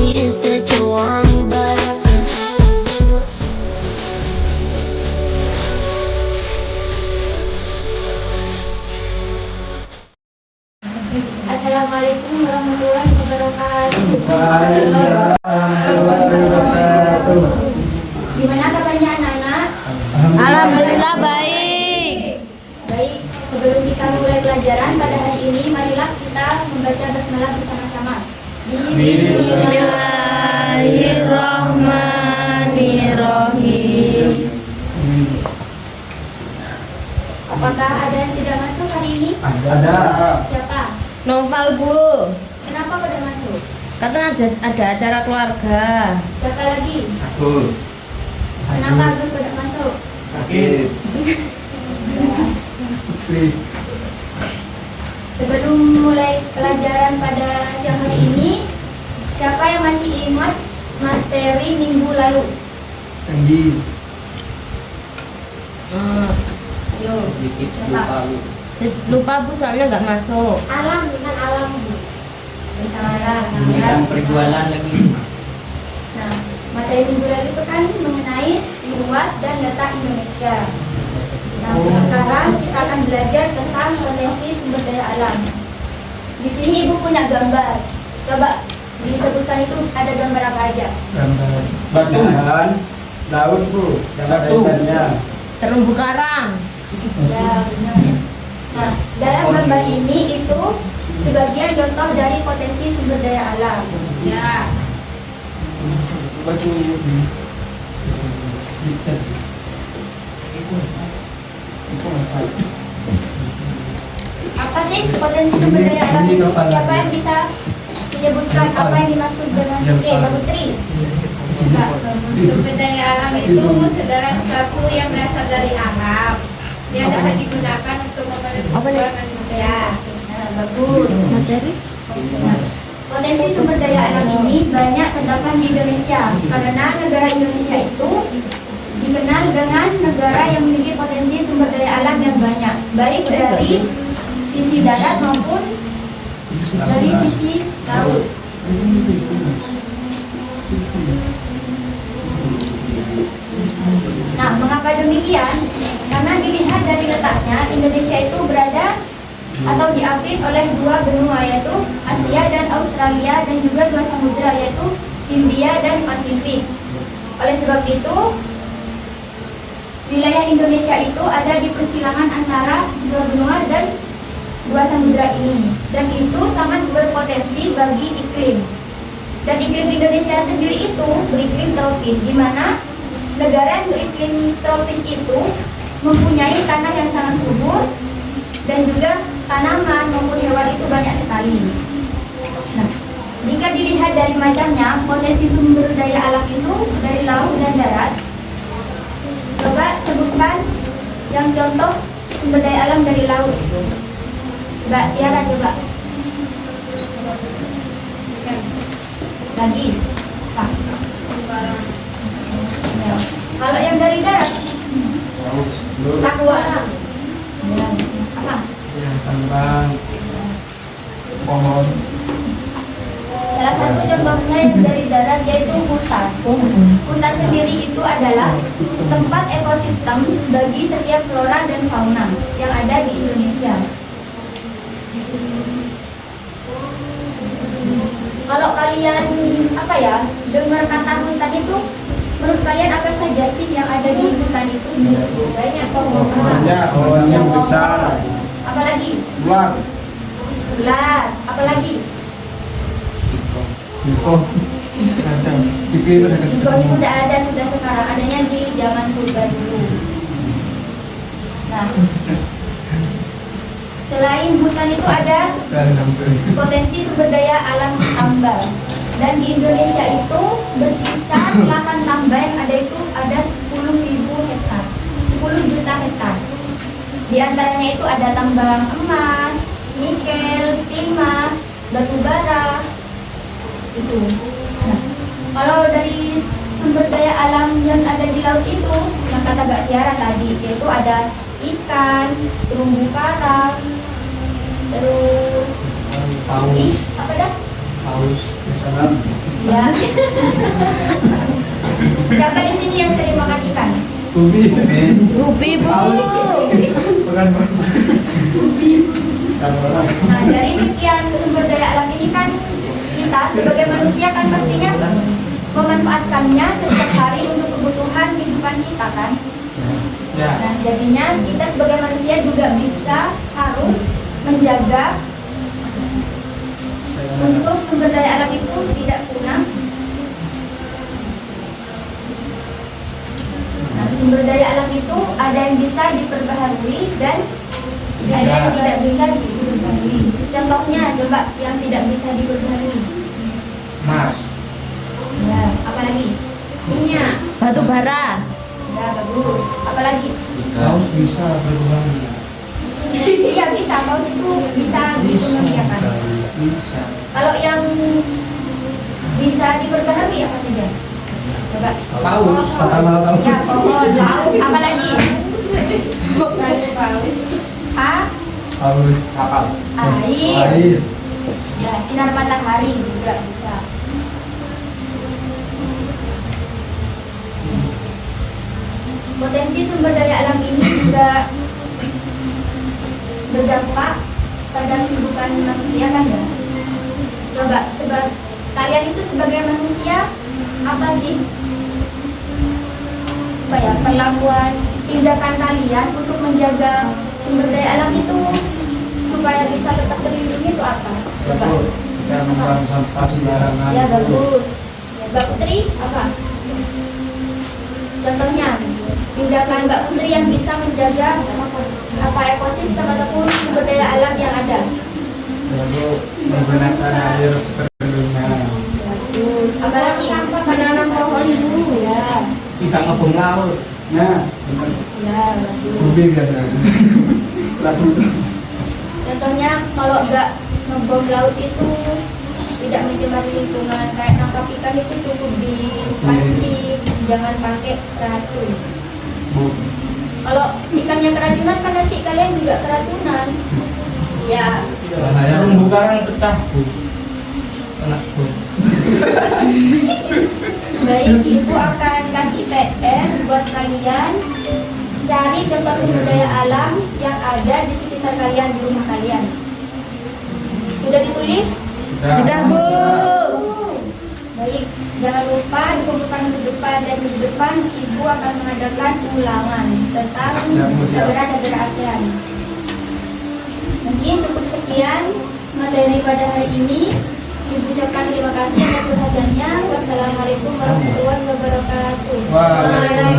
me instead you want me, but I said Assalamualaikum warahmatullahi wabarakatuh. Gimana kabarnya anak-anak? Alhamdulillah baik. Baik, sebelum kita mulai pelajaran pada hari ini, marilah kita membaca basmalah bersama-sama. Bismillahirrahmanirrahim. Apakah ada yang tidak masuk hari ini? Ada. Siapa? Novel Bu, Kenapa pada masuk? katanya ada acara keluarga. Siapa lagi? Aku. Kenapa Agus pada masuk? Sakit. Putri. Sebelum mulai pelajaran pada siang hari ini, siapa yang masih ingat materi minggu lalu? Tinggi. Ayo, siapa? Lupa Bu, soalnya nggak masuk. Alam, bukan alam. Salah. Bukan perjualan lagi. Nah, materi minggu lalu itu kan mengenai luas dan data Indonesia. Nah, sekarang kita akan belajar tentang potensi sumber daya alam. Di sini Ibu punya gambar. Coba disebutkan itu ada gambar apa aja? Gambar batu. Laut Bu. Gambar kaitannya. Terumbu karang. Ya, benar. Nah, dalam gambar ini itu sebagian contoh dari potensi sumber daya alam. Ya. Batu. Apa sih potensi sumber daya alam itu? Siapa yang bisa menyebutkan apa yang dimaksud dengan Mbak Putri? Enggak, Sumber daya alam itu segala sesuatu yang berasal dari alam. Dia dapat digunakan untuk memenuhi kebutuhan manusia. Nah, bagus. Materi? Nah, potensi sumber daya alam ini banyak terdapat di Indonesia karena negara Indonesia itu dikenal dengan negara yang memiliki potensi sumber daya alam yang banyak, baik dari sisi darat maupun dari sisi laut. Nah, mengapa demikian? Karena dilihat dari letaknya, Indonesia itu berada atau diapit oleh dua benua, yaitu Asia dan Australia, dan juga dua samudra, yaitu Hindia dan Pasifik. Oleh sebab itu, wilayah Indonesia itu ada di persilangan antara dua benua dan dua samudra ini, dan itu sangat berpotensi bagi iklim. Dan iklim Indonesia sendiri itu beriklim tropis, di mana negara yang beriklim tropis itu mempunyai tanah yang sangat subur dan juga tanaman maupun hewan itu banyak sekali. Nah, jika dilihat dari macamnya, potensi sumber daya alam itu dari laut dan darat. Coba sebutkan yang contoh sumber daya alam dari laut. Mbak Tiara, coba. Lagi. Pak. Ya. Kalau yang dari darat, Laut. ya, apa? Tambang. Pohon. Salah satu contohnya yang dari darat yaitu hutan. Hutan sendiri itu adalah tempat ekosistem bagi setiap flora dan fauna yang ada di Indonesia. Kalau kalian dengar kata hutan itu, menurut kalian apa saja sih yang ada di hutan itu? Banyak Pohonnya besar. Apalagi? Luar. Ular. Apalagi? Iko Iko itu tidak ada sudah sekarang, adanya di zaman purba dulu. Nah, selain hutan itu ada potensi sumber daya alam tambang. Dan di Indonesia itu berkisar lahan tambang yang ada itu ada 10.000 hektar, 10 juta hektar. Di antaranya itu ada tambang emas, nikel, timah, batu bara. Itu. Nah, kalau dari sumber daya alam yang ada di laut itu, yang kata Mbak Tiara tadi, yaitu ada ikan, terumbu karang, terus paus. apa dah? Paus. Salam. Ya. Siapa di sini yang sering makan ikan? Ubi. Ubi bu. Bukan kan orang. Nah, dari sekian sumber daya alam ini kan kita sebagai manusia kan pastinya memanfaatkannya setiap hari untuk kebutuhan kehidupan kita kan. Ya. Nah, jadinya kita sebagai manusia juga bisa harus menjaga untuk sumber daya alam itu tidak punah. Nah, sumber daya alam itu ada yang bisa diperbaharui dan ada yang tidak bisa diperbaharui. Contohnya coba yang tidak bisa diperbaharui. Mas. Ya, apa lagi? Minyak. Batu bara. Ya, bagus. Apa lagi? Paus bisa berubah. Iya bisa, paus itu bisa dikembangkan. Bisa. Kalau yang bisa diperbaharui apa saja? Coba. Paus. Pertama paus. Ya, pohon, laut, apa lagi? A, Paus. Kapal. air. Air. Ya, sinar matahari juga bisa. Potensi sumber daya alam ini juga berdampak pada kehidupan manusia kan ya? Coba kalian itu sebagai manusia apa sih? Apa ya perlakuan tindakan kalian untuk menjaga sumber daya alam itu supaya bisa tetap terlindungi itu apa? Coba. Betul. Kita membuang sampah sembarangan. Ya bagus. Ya, Mbak Putri apa? Contohnya tindakan Mbak Putri yang bisa menjaga apa ekosistem ataupun sumber daya alam yang ada. Lalu menggunakan air seperlunya. Bagus. Apalagi menanam pohon dulu ya. Kita ngepung laut. Nah, benar. Ya bagus. Ubi kan. Lalu Contohnya kalau nggak ngebom laut itu tidak mencemari lingkungan, kayak nangkap ikan itu cukup dipancing, jangan pakai racun. Kalau ikannya keracunan kan nanti kalian juga keracunan. Ya. terumbu karang pecah, Bu. Kena, Bu. Baik, Ibu akan kasih PR buat kalian cari contoh sumber daya alam yang ada di sekitar kalian, di rumah kalian. Sudah ditulis? Sudah bu. Baik, jangan lupa dikumpulkan minggu depan, dan minggu depan Ibu akan mengadakan ulangan tentang negara-negara ASEAN. Mungkin cukup sekian materi pada hari ini. Ibu ucapkan terima kasih atas perhatiannya. Wassalamualaikum warahmatullahi wabarakatuh. Waalaikumsalam.